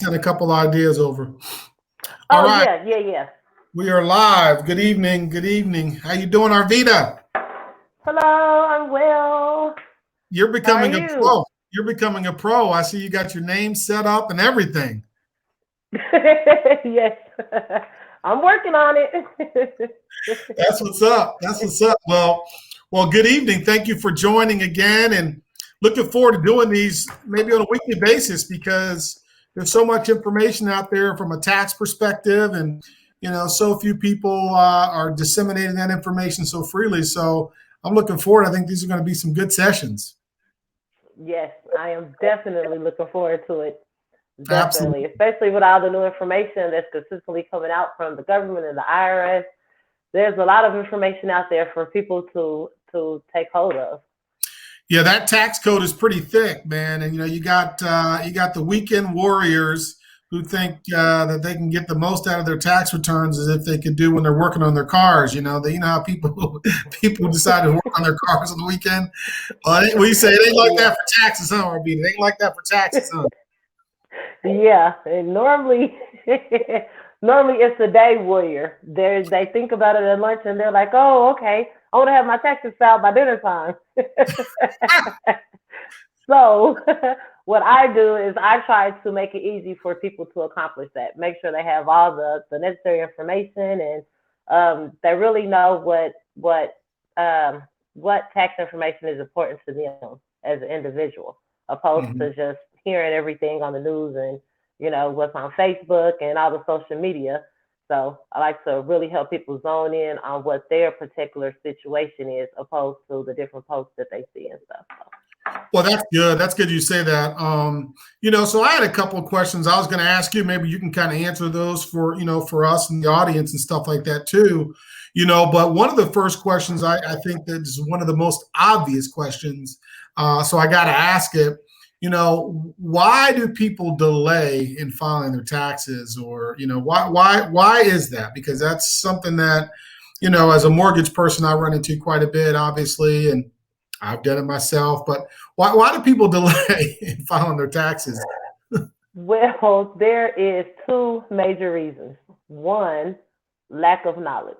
Sent a couple ideas over. All Oh right, yeah. we are live. Good evening. Good evening. How you doing, Arveta? Hello, I'm well. You're How are becoming a you? pro. You're becoming a pro. I see you got your name set up and everything. Yes, I'm working on it. That's what's up. That's what's up. Well, good evening. Thank you for joining again, and looking forward to doing these maybe on a weekly basis because there's so much information out there from a tax perspective, and so few people are disseminating that information so freely. So I'm looking forward. I think these are going to be some good sessions. Yes, I am definitely looking forward to it. Definitely, Absolutely. especially with all the new information that's consistently coming out from the government and the IRS. There's a lot of information out there for people to take hold of. Yeah, that tax code is pretty thick, man. And you got the weekend warriors who think that they can get the most out of their tax returns as if they could do when they're working on their cars. You know how people people decide to work on their cars on the weekend. We say it ain't like Yeah. that for taxes, huh? Or it ain't like that for taxes, huh? Yeah, and normally, normally it's the day warrior. They think about it at lunch and they're like, "Oh, okay, I want to have my taxes filed by dinner time." So, what I do is I try to make it easy for people to accomplish that. Make sure they have all the necessary information and they really know um, what tax information is important to them as an individual, opposed to Mhm. just hearing everything on the news and what's on Facebook and all the social media. So I like to really help people zone in on what their particular situation is, opposed to the different posts that they see and stuff. So. Well, that's good. That's good you say that. So I had a couple of questions I was going to ask you. Maybe you can kind of answer those for us and the audience and stuff like that too. But one of the first questions I think that is one of the most obvious questions. So I got to ask it. Why do people delay in filing their taxes, or why is that? Because that's something that as a mortgage person I run into quite a bit, obviously, and I've done it myself. But why do people delay in filing their taxes? Well, there is two major reasons. One, lack of knowledge.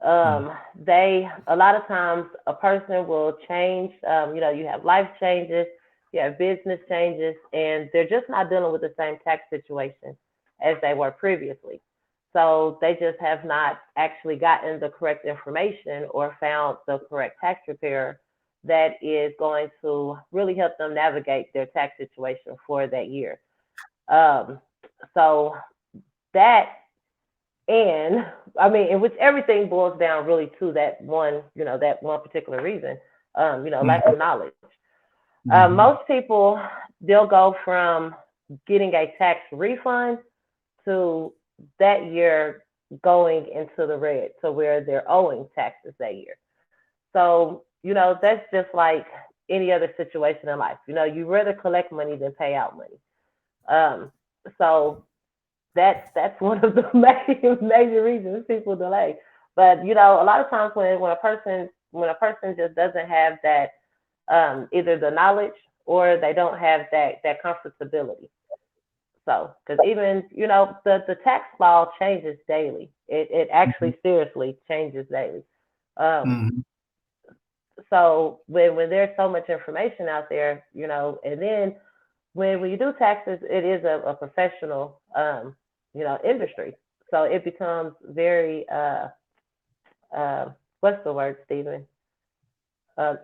Mm, They a lot of times a person will change. You have life changes, you have business changes, and they're just not dealing with the same tax situation as they were previously. So they just have not actually gotten the correct information or found the correct tax preparer that is going to really help them navigate their tax situation for that year. Um, so that and I mean, in which everything boils down really to that one particular reason, lack mm, of knowledge. mhm. Most people, they'll go from getting a tax refund to that year going into the red to where they're owing taxes that year. So, that's just like any other situation in life. You rather collect money than pay out money. Um, so that's one of the major reasons people delay. But a lot of times when a person just doesn't have that either the knowledge or they don't have that comfortability. So because even the tax law changes daily. It Mhm. actually seriously changes daily. Um, Mhm. so when there's so much information out there, and then when you do taxes, it is a professional, industry. So it becomes very, uh, what's the word, Stephen?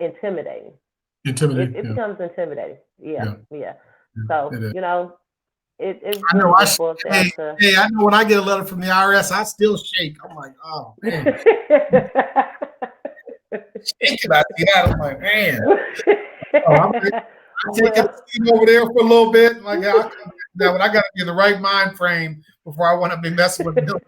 Intimidating. It Intimidating. Yeah. becomes intimidating. Yeah, Yeah. yeah. Yeah. So, It is. it I know. really just boils Hey, down to. hey, I know when I get a letter from the IRS, I still shake. I'm like, oh man, shaking. I see that. I'm like, man. Oh, I'm taking a Well, seat over there for a little bit. Like, I'll come back now, but I got to be in the right mind frame before I want to be messing with the bill.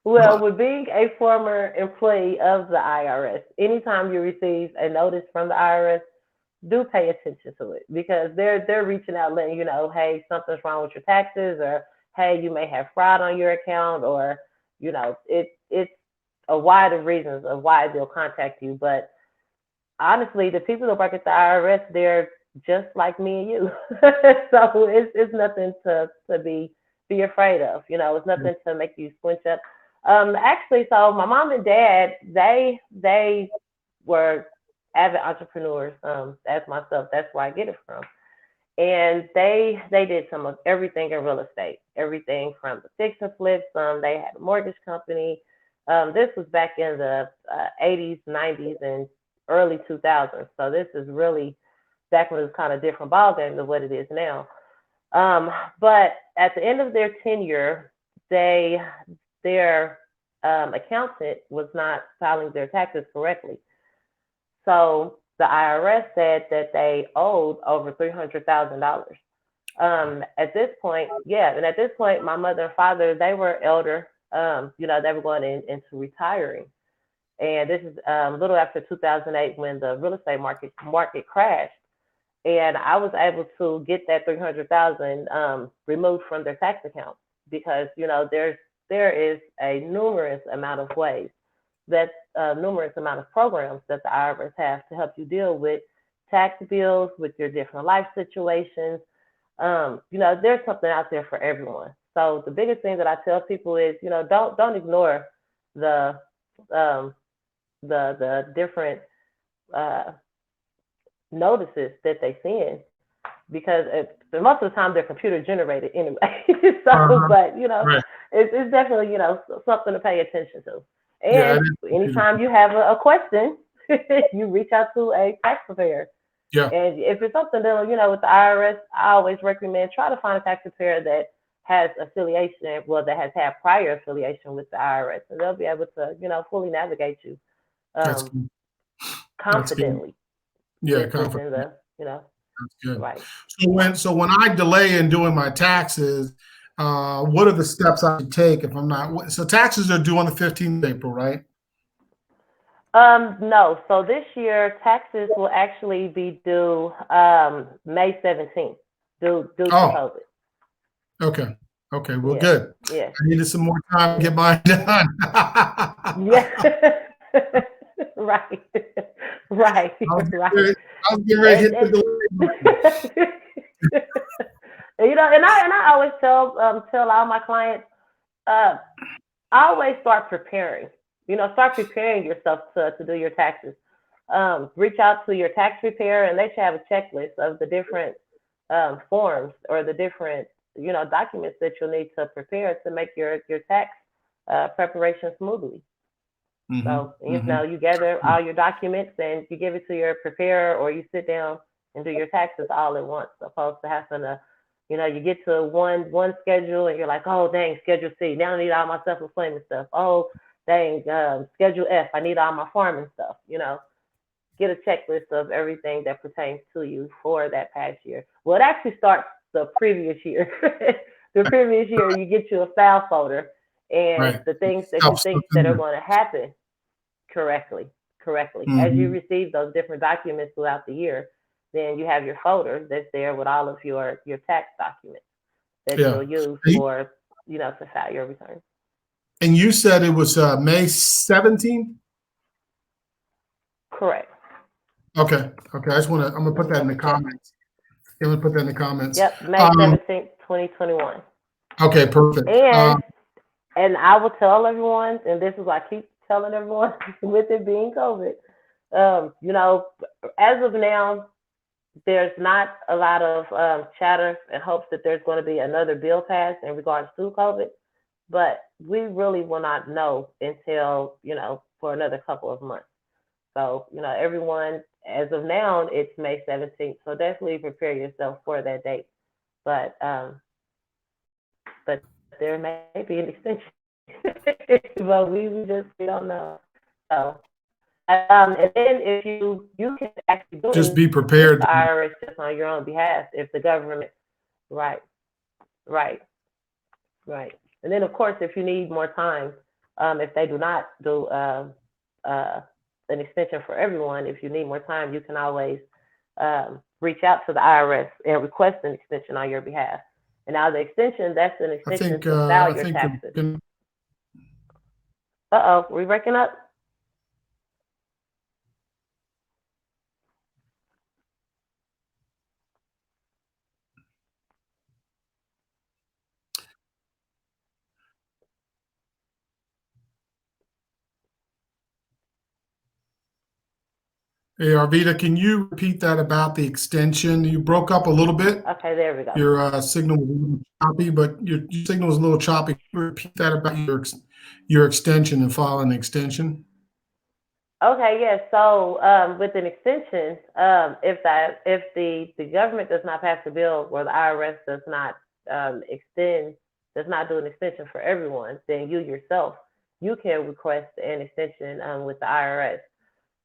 well, with being a former employee of the IRS, anytime you receive a notice from the IRS, do pay attention to it because they're reaching out, letting you know, hey, something's wrong with your taxes, or hey, you may have fraud on your account, or it's a wide of reasons of why they'll contact you. But honestly, the people that work at the IRS, just like me and you. So it's nothing to be afraid of. You know, it's nothing to make you squinch up. Actually, so my mom and dad, they were avid entrepreneurs, as myself. That's where I get it from. And they did some of everything in real estate, everything from the fix and flips. They had a mortgage company. This was back in the 80s, 90s, and early 2000s. So this is really back when it was kind of different ballgame than what it is now. But at the end of their tenure, their accountant was not filing their taxes correctly. So the IRS said that they owed over $300,000. At this point, yeah, and at this point, my mother and father, they were elder. You know, they were going into retiring. And this is a little after 2008 when the real estate market crashed. And I was able to get that 300,000 removed from their tax account because, you know, there is a numerous amount of ways that numerous amount of programs that the IRS have to help you deal with tax bills, with your different life situations. You know, there's something out there for everyone. So the biggest thing that I tell people is, you know, don't ignore the different notices that they send because most of the time they're computer generated anyway. So, but you know, Right. it's definitely, you know, something to pay attention to. Yeah, And anytime you have a question, you reach out to a tax preparer. yeah. And if it's something that, you know, with the IRS, I always recommend try to find a tax preparer that has affiliation, well, that has had prior affiliation with the IRS, and they'll be able to, you know, fully navigate you That's good. That's good. confidently Yeah, within confident. the, you know, That's good. right. So when I delay in doing my taxes, what are the steps I should take if I'm not? So taxes are due on the 15th of April, right? No. So this year, taxes will actually be due May 17th, due to Oh, COVID. okay. Okay. Well, Yeah. good. Yeah. I needed some more time to Yeah. get mine done. Yeah. Right. Right. I was getting Right. ready, I was getting ready to And, hit the and delay button. you know, and I always tell all my clients, uh, I always start preparing. You know, start preparing yourself to do your taxes. Reach out to your tax preparer, and they should have a checklist of the different forms or the different, you know, documents that you'll need to prepare to make your tax preparation smoothly. Mm-hmm. So, you know, Mm-hmm. you gather all your documents and you give it to your preparer, or you sit down and do your taxes all at once, opposed to having to, you know, you get to one schedule and you're like, oh dang, Schedule C. Now I need all my self-employment stuff. Oh dang, Schedule F. I need all my farming stuff. You know, get a checklist of everything that pertains to you for that past year. Well, it actually starts the previous year. The previous year, you get you a file folder and Right. the things that you Stuff think in that are there. going to happen correctly. As you Mm-hmm. receive those different documents throughout the year, then you have your folder that's there with all of your tax documents that Yeah. you'll use And for, you know, to file your return. you said it was May 17th? Correct. Okay. Okay. I'm gonna put that in the Double check. comments. I'm gonna put that in the comments. Yep, May Um, 17th, 2021. okay, perfect. And I will tell everyone, and this is what I keep telling everyone with it being COVID, you know, as of now, there's not a lot of chatter and hopes that there's going to be another bill passed in regards to COVID, but we really will not know until, you know, for another couple of months. So, you know, everyone, as of now, it's May 17th. So definitely prepare yourself for that date. But there may be an extension, but we don't know. So, and then if you can actually do Just it be with prepared. the IRS just on your own behalf if the government, right, right, right. And then of course, if you need more time, if they do not do an extension for everyone, if you need more time, you can always reach out to the IRS and request an extension on your behalf. And now the extension, that's an I extension think to I file your think taxes. we're We breaking up? Hey, Arvita, can you repeat that about the extension? You broke up a little bit. Okay, there we go. Your signal was a little choppy, but your signal was a little choppy. Repeat that about your extension and filing an extension. Okay, yes. So with an extension, if the government does not pass a bill or the IRS does not does not do an extension for everyone, then you yourself, you can request an extension with the IRS.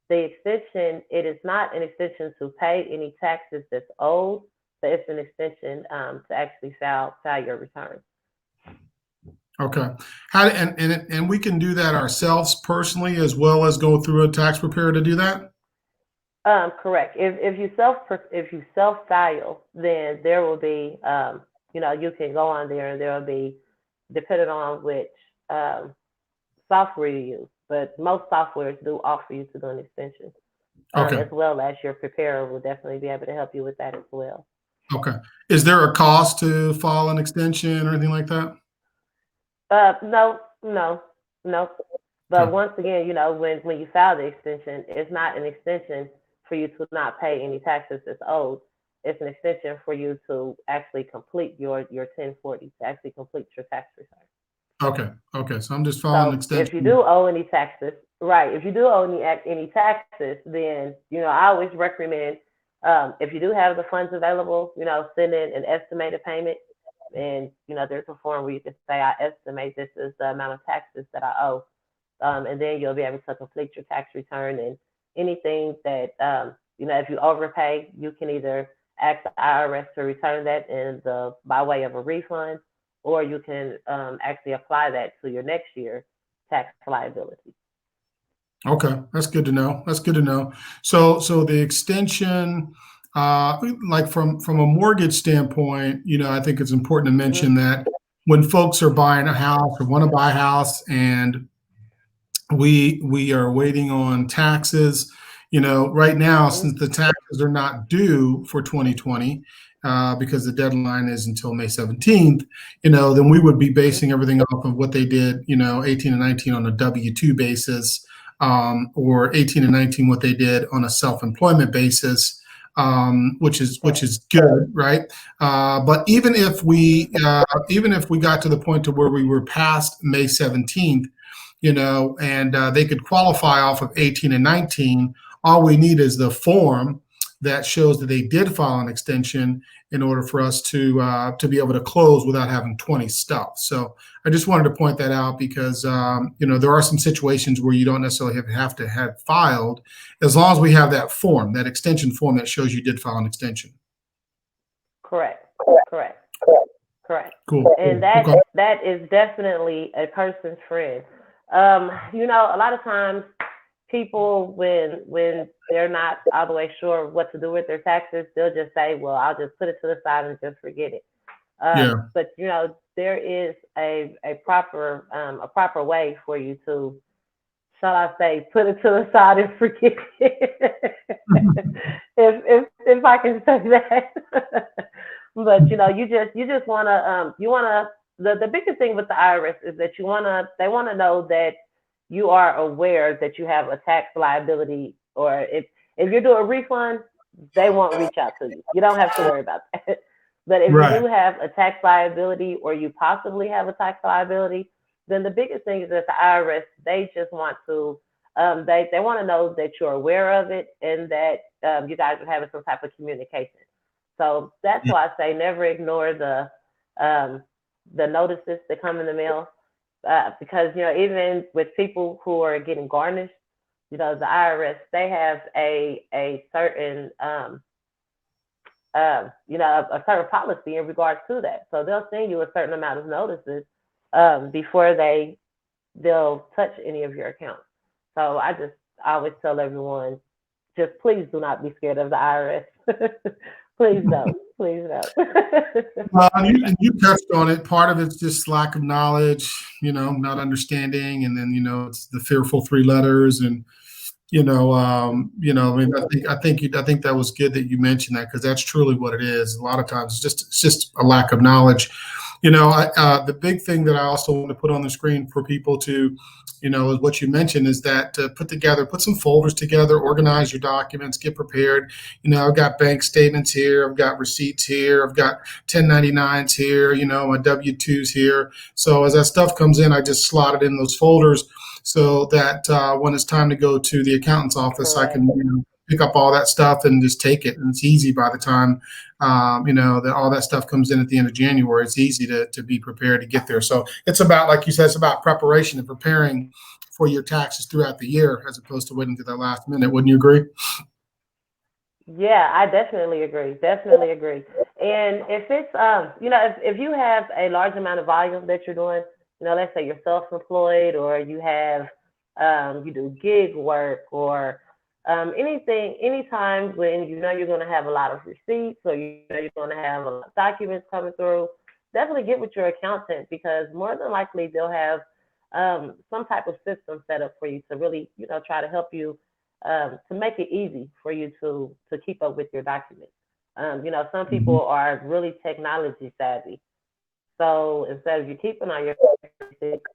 The extension, it is not an extension to pay any taxes that's owed, but it's an extension to actually file your return. Okay. And we can do that ourselves personally as well as go through a tax preparer to do that? Correct. If you self file, then there will be you can go on there and there will be, depending on which software you use, but most softwares do offer you to do an extension, Okay. as well as your preparer will definitely be able to help you with that as well. Okay. Is there a cost to file an extension or anything like that? No, no, no. But Okay. once again, when you file the extension, it's not an extension for you to not pay any taxes that's owed. It's an extension for you to actually complete your 1040, to actually complete your tax return. Okay. Okay. So I'm just filing an So if you do extension. owe any taxes, right? If you do owe any taxes, then I always recommend, if you do have the funds available, send in an estimated payment, and there's a form where you can say, I estimate this is the amount of taxes that I owe, and then you'll be able to complete your tax return. And anything that if you overpay, you can either ask the IRS to return that by way of a refund, or you can actually apply that to your next year tax liability. Okay, that's good to know. That's good to know. So the extension, like from a mortgage standpoint, I think it's important to mention Mm-hmm. that when folks are buying a house or want to buy a house and we are waiting on taxes, right now, Mm-hmm. since the taxes are not due for 2020, because the deadline is until May 17th, then we would be Mm-hmm. basing everything off of what they did, 18 and 19 on a W-2 basis, or 18 and 19 what they did on a self-employment basis, which is good, right? But even if we got to the point to where we were past May 17th, and they could qualify off of 18 and 19. All we need is the form that shows that they did file an extension in order for us to be able to close without having 20 stuff. So I just wanted to point that out because there are some situations where you don't necessarily have to have filed, as long as we have that form, that extension form that shows you did file an extension. Correct. Correct. Correct. Cool. And Okay. that is definitely a person's friend. A lot of times people, when they're not all the way sure what to do with their taxes, they'll just say, well, I'll just put it to the side and just forget it. Yeah. But there is a proper way for you to, shall I say, put it to the side and forget it. if I can say that. But you just wanna the biggest thing with the IRS is that they wanna know that you are aware that you have a tax liability, or if you're doing a refund, they won't reach out to you. You don't have to worry about that. But if Right. you do have a tax liability, or you possibly have a tax liability, then the biggest thing is that the IRS, they just want to they want to know that you're aware of it, and that you guys are having some type of communication. So that's why I say never ignore the notices that come in the mail, because even with people who are getting garnished, the IRS, they have a certain a certain policy in regards to that. So they'll send you a certain amount of notices before they'll touch any of your accounts. So I always tell everyone, just please do not be scared of the IRS. Please don't. Please don't. Well, and you touched on it. Part of it's just lack of knowledge, not understanding, and then it's the fearful three letters, and I mean, I think that was good that you mentioned that, because that's truly what it is. A lot of times, it's just a lack of knowledge. The big thing that I also want to put on the screen for people to, is what you mentioned, is that to put some folders together, organize your documents, get prepared. I've got bank statements here, I've got receipts here, I've got 1099s here, my W-2s here. So as that stuff comes in, I just slot it in those folders so that when it's time to go to the accountant's office, I can, pick up all that stuff and just take it. And it's easy by the time that all that stuff comes in at the end of January. It's easy to be prepared to get there. So it's about, like you said, it's about preparation and preparing for your taxes throughout the year, as opposed to waiting to the last minute. Wouldn't you agree? Yeah, I definitely agree. Definitely agree. And if it's, if you have a large amount of volume that you're doing, let's say you're self-employed, or you have, you do gig work, or anytime when you're going to have a lot of receipts, or you're going to have a lot of documents coming through, definitely get with your accountant, because more than likely they'll have some type of system set up for you to really, try to help you to make it easy for you to keep up with your documents. Some people are really technology savvy. So instead of you keeping on your receipts,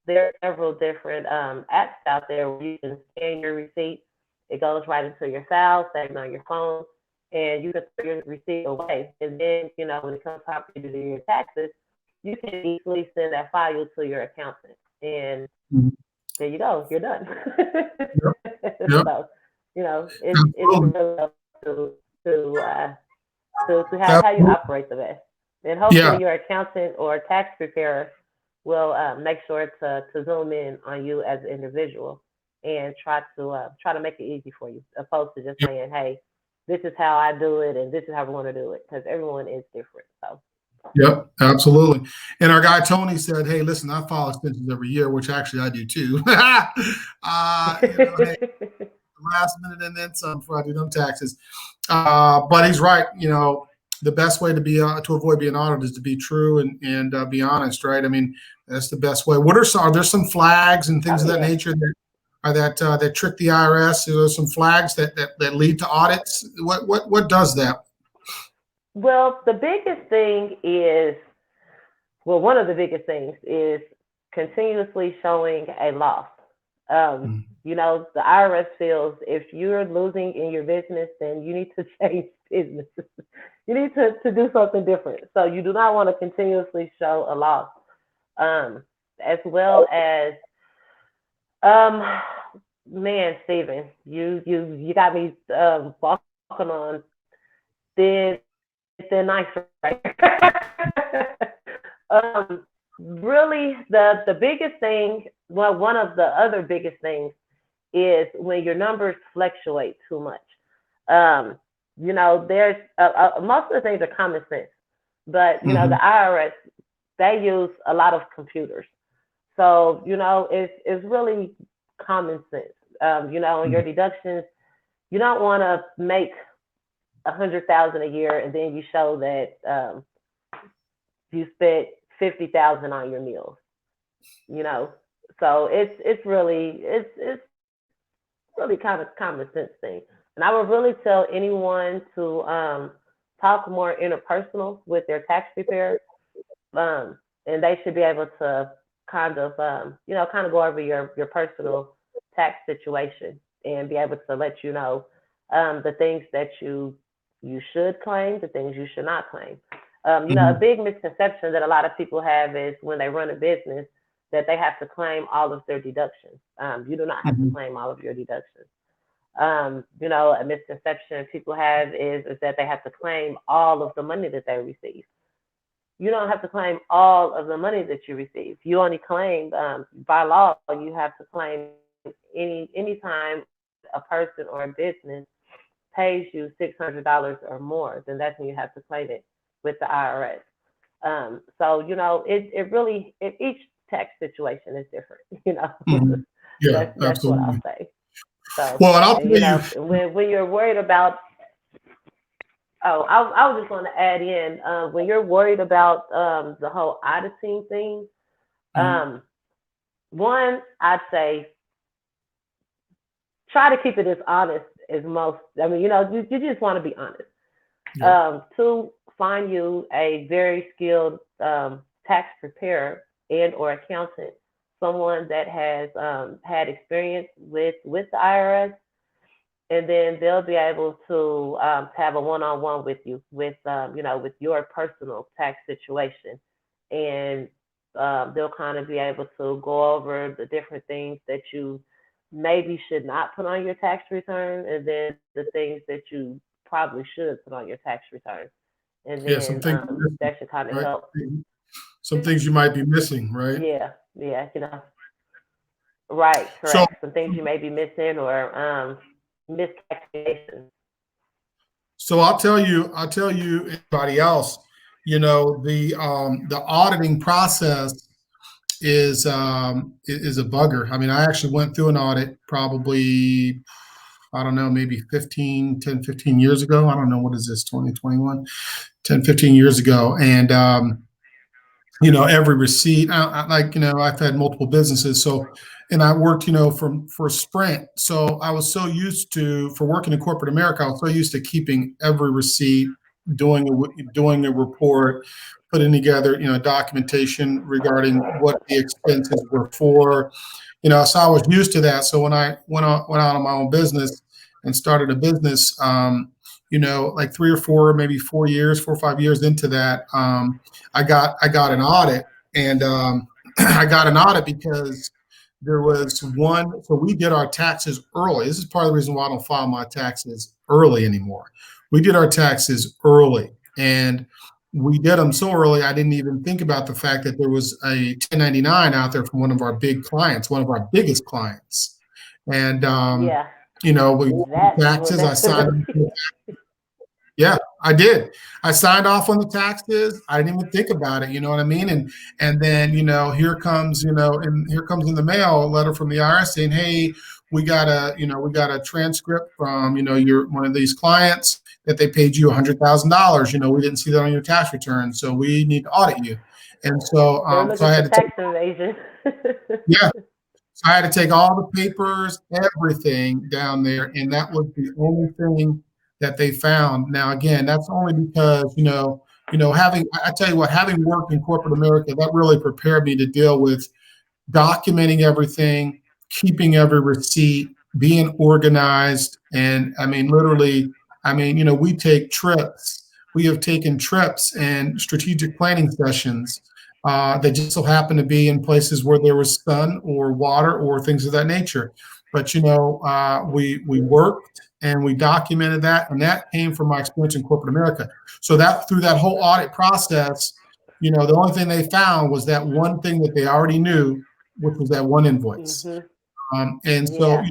there are several different apps out there where you can scan your receipt. It goes right into your file, saved on your phone, and you can throw your receipt away. And then, when it comes time for you to do your taxes, you can easily send that file to your accountant. And there you go, you're done. Yep. So, it's really to have how you operate the best. And hopefully your accountant or tax preparer will make sure to zoom in on you as an individual and try to make it easy for you, opposed to just saying, hey, this is how I do it and this is how we want to do it, because everyone is different. So. Yep, absolutely. And our guy Tony said, "Hey, listen, I file expenses every year," which actually I do too. Hey, last minute and then some before I do them taxes. But he's right. The best way to avoid being audited is to be true and be honest, right? I mean, that's the best way. Are there some flags and things of that nature that trick the IRS? Are there some flags that lead to audits? What does that? Well, one of the biggest things is continuously showing a loss. The IRS feels if you're losing in your business, then you need to change business. You need to do something different. So you do not want to continuously show a loss. As well as, man, Stephen, you got me walking on thin ice, right? Really, the biggest thing, well, one of the other biggest things is when your numbers fluctuate too much. There's most of the things are common sense, but the IRS, they use a lot of computers, so it's really common sense. Your deductions, you don't want to make 100,000 a year and then you show that you spent 50,000 on your meals. So it's really kind of common sense thing. And I would really tell anyone to talk more interpersonal with their tax preparer, and they should be able to kind of go over your personal tax situation and be able to let you know the things that you should claim, the things you should not claim. A big misconception that a lot of people have is when they run a business that they have to claim all of their deductions. You do not have to claim all of your deductions. A misconception people have is that they have to claim all of the money that they receive. You don't have to claim all of the money that you receive. You only claim, by law, you have to claim any time a person or a business pays you $600 or more, then that's when you have to claim it with the IRS. Each tax situation is different. Yeah, that's absolutely. what I'll say. So, well, and I'll tell you, when you're worried about, I was just going to add in, when you're worried about the whole auditing thing, one, I'd say try to keep it as honest as most. I mean, you just want to be honest. 2, find you a very skilled tax preparer and or accountant, someone that has had experience with the IRS, and then they'll be able to have a one-on-one with you with with your personal tax situation, and they'll kind of be able to go over the different things that you maybe should not put on your tax return, and then the things that you probably should put on your tax return, and Yeah, some then things, that should kind of right? help. Some things you might be missing, right? Yeah, yeah, right, So, correct. Some things you may be missing or miscalculations. so I'll tell you, anybody else, the auditing process is a bugger. I mean, I actually went through an audit probably, I don't know, maybe 15 years ago. I don't know, what is this, 2021, 10, 15 years ago. And every receipt, I've had multiple businesses. So, and I worked, for Sprint. So I was so used to, for working in corporate America, I was so used to keeping every receipt, doing a report, putting together, documentation regarding what the expenses were for, so I was used to that. So when I went out on my own business and started a business, like 3 or 4, maybe 4 years, 4 or 5 years into that, I got an audit, and I got an audit because there was one. So we did our taxes early. This is part of the reason why I don't file my taxes early anymore. We did our taxes early, and we did them so early, I didn't even think about the fact that there was a 1099 out there from one of our big clients, one of our biggest clients. And, Yeah, we taxes, I that's signed. Yeah, I did. I signed off on the taxes. I didn't even think about it. You know what I mean? And then here comes in the mail a letter from the IRS saying, "Hey, we got a transcript from your one of these clients that they paid you $100,000. We didn't see that on your tax return, so we need to audit you." And so they're so looking I for had to take. tax evasion. Yeah, so I had to take all the papers, everything down there, and that was the only thing that they found. Now, again, that's only because having I tell you what, having worked in corporate America, that really prepared me to deal with documenting everything, keeping every receipt, being organized. And I mean, literally, we take trips. We have taken trips and strategic planning sessions that just so happen to be in places where there was sun or water or things of that nature. But we worked and we documented that, and that came from my experience in corporate America. So that through that whole audit process, the only thing they found was that one thing that they already knew, which was that one invoice. Mhm. And so Yeah.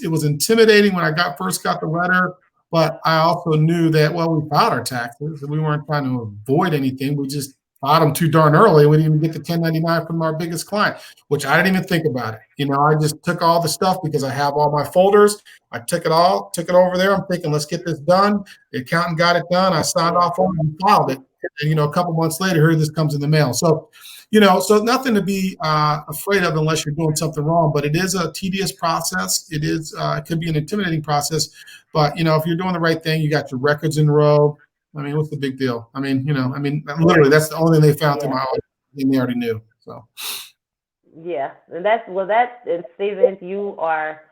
it was intimidating when I first got the letter, but I also knew that, well, we filed our taxes and we weren't trying to avoid anything. We just filed them too darn early. We didn't even get the 1099 from our biggest client, which I didn't even think about it. I just took all the stuff because I have all my folders. I took it over there. I'm thinking, let's get this done. The accountant got it done. I signed Yeah. off on it and filed it. And a couple months later, here this comes in the mail. So nothing to be afraid of unless you're doing something wrong. But it is a tedious process. It could be an intimidating process. But if you're doing the right thing, you got your records in a row. I mean, what's the big deal? Literally, that's the only thing they found through Yeah. my audit. They already knew. So Yeah. And and Stephen, you are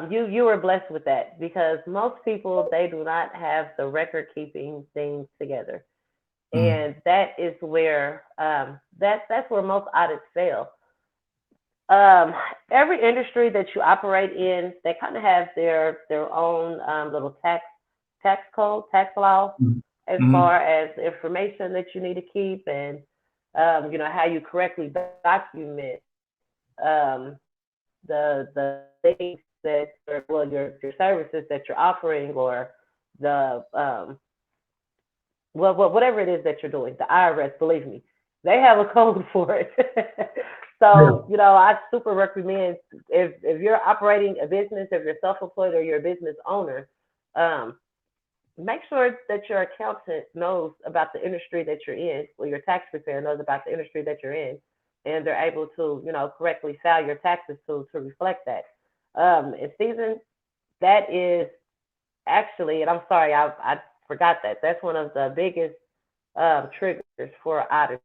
you were blessed with that, because most people, they do not have the record keeping things together. mm, And that is where that's where most audits fail. Every industry that you operate in, they kind of have their own little tax code, tax law, mm, as mm, far as information that you need to keep, and how you correctly document um, the things that your services that you're offering, or the whatever it is that you're doing. The IRS, believe me, they have a code for it. yeah, So, I super recommend, if you're operating a business, if you're self-employed or you're a business owner, um, make sure that your accountant knows about the industry that you're in, or your tax preparer knows about the industry that you're in, and they're able to, correctly file your taxes to reflect that. And Stephen, that is actually, and I'm sorry, I forgot that. That's one of the biggest triggers for auditing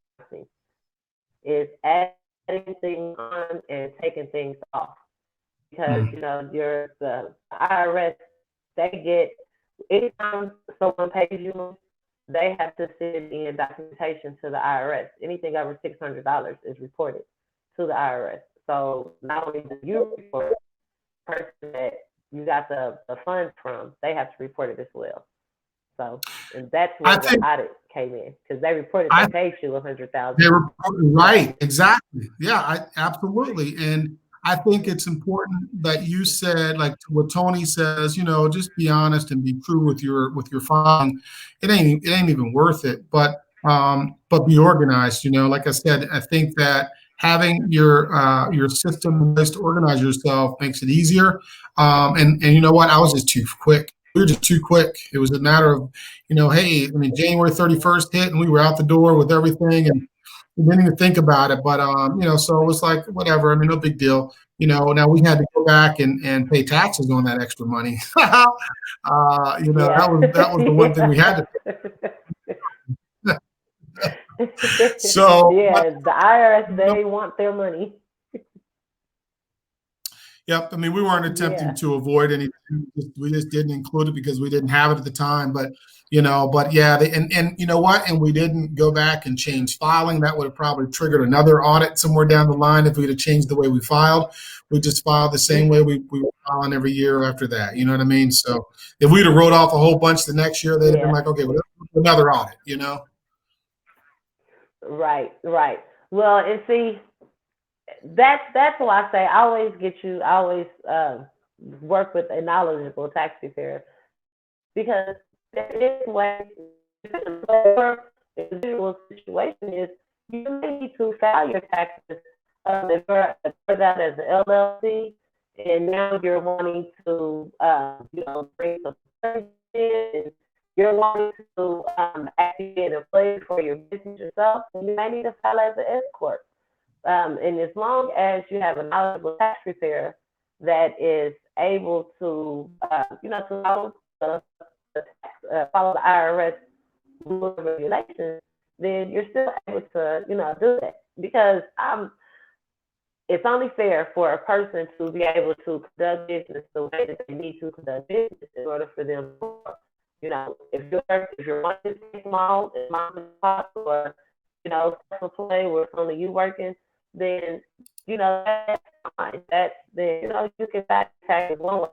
is adding things on and taking things off. Because the IRS, they get anytime someone pays you, they have to send in documentation to the IRS. Anything over $600 is reported to the IRS. So not only do you report, the person that you got the funds from, they have to report it as well. So, and that's where the audit came in, because they reported they paid you $100,000. They were right, exactly. Yeah, absolutely. And I think it's important that you said, like what Tony says, just be honest and be true with your filing. It ain't even worth it. But be organized. Like I said, I think that having your system to organize yourself makes it easier. And you know what? I was just too quick. We were just too quick. It was a matter of, hey, January 31st hit and we were out the door with everything and we didn't even think about it. But, so it was like, whatever. No big deal. Now we had to go back and pay taxes on that extra money. Yeah. That was the one thing we had to pay. So yeah, the IRS, they want their money. Yep. We weren't attempting to avoid anything. We just didn't include it because we didn't have it at the time. But yeah, and you know what? And we didn't go back and change filing. That would have probably triggered another audit somewhere down the line if we'd have changed the way we filed. We just filed the same way we were filing every year after that. You know what I mean? So if we'd have wrote off a whole bunch the next year, they'd have been like, okay, well, another audit. Right. Well, and see, that's why I say I always work with a knowledgeable tax preparer, because there is ways. The individual situation is you may need to file your taxes if you're that as an LLC, and now you're wanting to bring some in. You're wanting to activate a place for your business yourself, and you may need to file as an S corp. And as long as you have a knowledgeable tax preparer that is able to, to follow the IRS rules and regulations, then you're still able to, do that. Because it's only fair for a person to be able to conduct business the way that they need to conduct business in order for them to, if you're wanting to stay small and mom and pop, or play where it's only you working, then that's fine. Then you can back tax one way.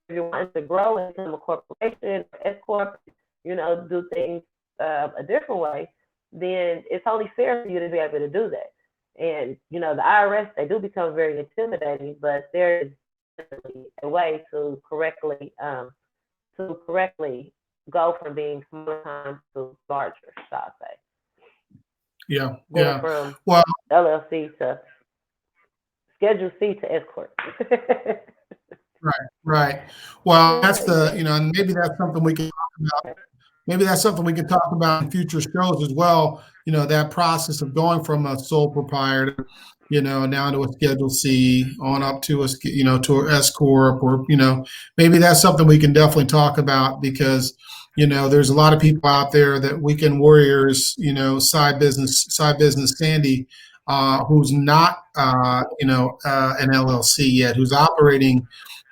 If you want to grow and become a corporation, S corp, do things a different way, then it's only fair for you to be able to do that. And the IRS, they do become very intimidating, but there is definitely a way to correctly go from being smaller time to larger, shall I say. Yeah. Going from LLC to Schedule C to S corp. Right. Well, that's and maybe that's something we can talk about. Maybe that's something we can talk about in future shows as well. That process of going from a sole proprietor, down to a Schedule C, on up to to an S corp, or maybe that's something we can definitely talk about, because there's a lot of people out there that weekend warriors, side business Sandy, who's not an LLC yet, who's operating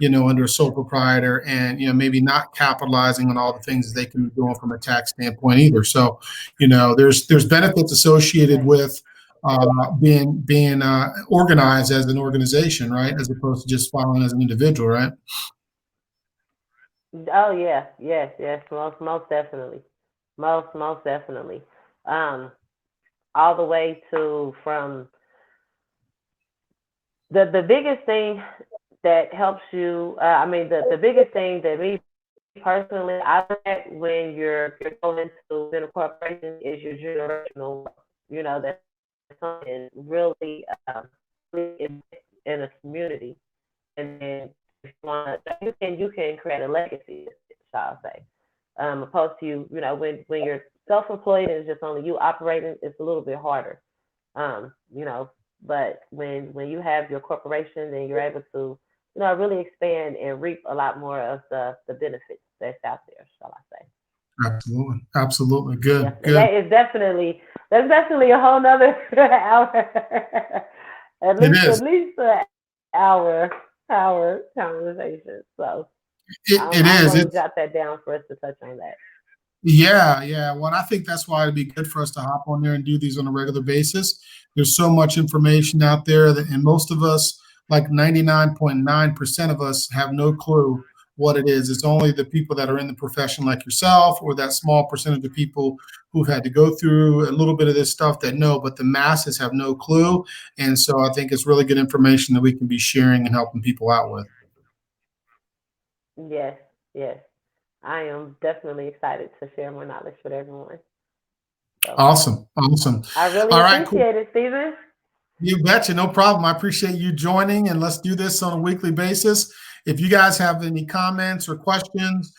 under a sole proprietor, and maybe not capitalizing on all the things that they can be doing from a tax standpoint either. So there's benefits associated with being organized as an organization, right, as opposed to just filing as an individual, right? Oh yeah, yes, most definitely, most definitely. All the way to from the biggest thing that helps you. The biggest thing that me personally, I look at when you're going to a corporation is your generational. That's something really in a community, and then if you can create a legacy, shall I say. Opposed to when you're self-employed and it's just only you operating, it's a little bit harder. But when you have your corporation, then you're able to really expand and reap a lot more of the benefits that's out there, shall I say. Absolutely. Absolutely. Good. Yes, and Good. that's definitely a whole nother hour. It is. At least an hour conversation. So It I'm is. going to It's jot that down for us to touch on that. Yeah, yeah. Well, I think that's why it'd be good for us to hop on there and do these on a regular basis. There's so much information out there that, and most of us, like 99.9% of us, have no clue what it is. It's only the people that are in the profession, like yourself, or that small percentage of people who've had to go through a little bit of this stuff that know, but the masses have no clue. And so I think it's really good information that we can be sharing and helping people out with. Yes, yes. I am definitely excited to share my knowledge with everyone. So Awesome. Awesome. I really All right, cool. appreciate it, Stephen. You betcha, no problem. I appreciate you joining, and let's do this on a weekly basis. If you guys have any comments or questions,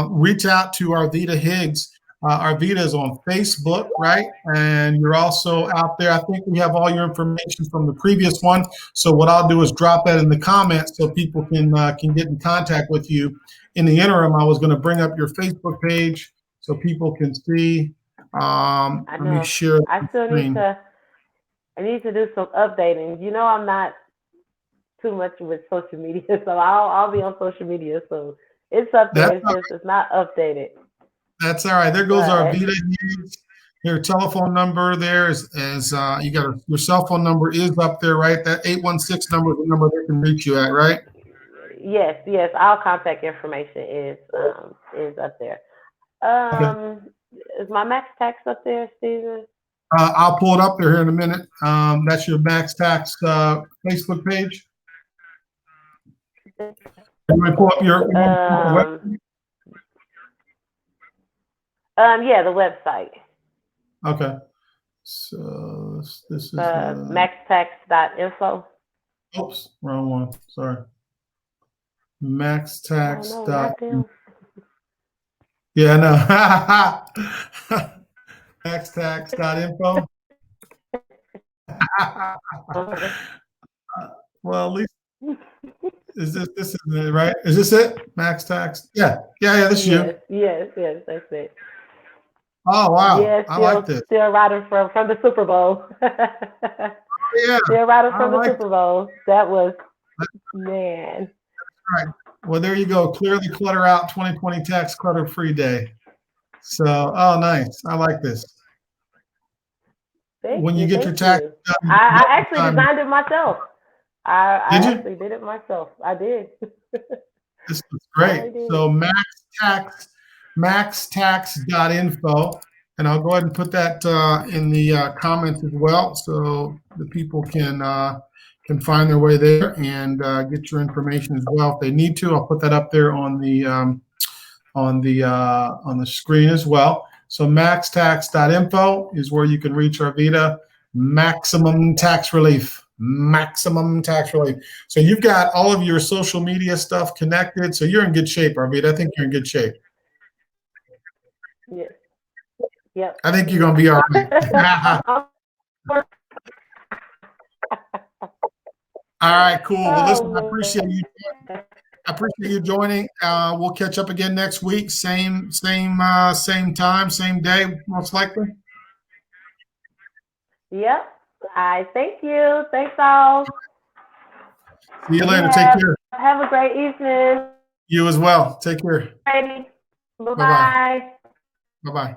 reach out to Arveta Higgs. Arveta is on Facebook, right? And you're also out there. I think we have all your information from the previous one. So what I'll do is drop that in the comments so people can get in contact with you. In the interim, I was going to bring up your Facebook page so people can see. I Let me know. share I the still screen. I need to do some updating. You know, I'm not too much with social media, so I'll be on social media. So it's up there. That's It's just it's not updated. That's all right. There goes But Arveta Hughes. Your telephone number there is you got your cell phone number is up there, right? That 816 number is the number they can reach you at, right? yes, our contact information is up there. Okay. Is my max tax up there, Steven? I'll pull it up there here in a minute. That's your Max Tax Facebook page. You want to pull up your web? Yeah, the website. Okay. So this is maxtax.info. Oops, wrong one. Sorry. Maxtax. Oh no, goddamn. Yeah, no. Maxtax.info. Well, at least this is it, right? Is this it? Max Tax? Yeah. This is you. Yes, that's it. Oh wow. Yeah, I like this. still riding from the Super Bowl. Yeah. Still riding from the like Super Bowl. That was That's man. right. Well, there you go. Clear the clutter out 2020 tax clutter free day. So, oh nice. I like this. When you get your tax done, I actually designed it myself. I did you? actually did it myself. I did. This is great. So maxtax.info. And I'll go ahead and put that in the comments as well, so the people can find their way there and get your information as well if they need to. I'll put that up there on the screen as well. So maxtax.info is where you can reach Arveta. Maximum tax relief. Maximum tax relief. So you've got all of your social media stuff connected. So you're in good shape, Arveta. I think you're in good shape. Yes. Yep. I think you're going to be all right. All right, cool. Well, listen, I appreciate you. I appreciate you joining. We'll catch up again next week. Same time, same day, most likely. Yep. I thank you. Thanks all. See you later. Take care. Have a great evening. You as well. Take care. Bye-bye. Bye-bye. Bye-bye.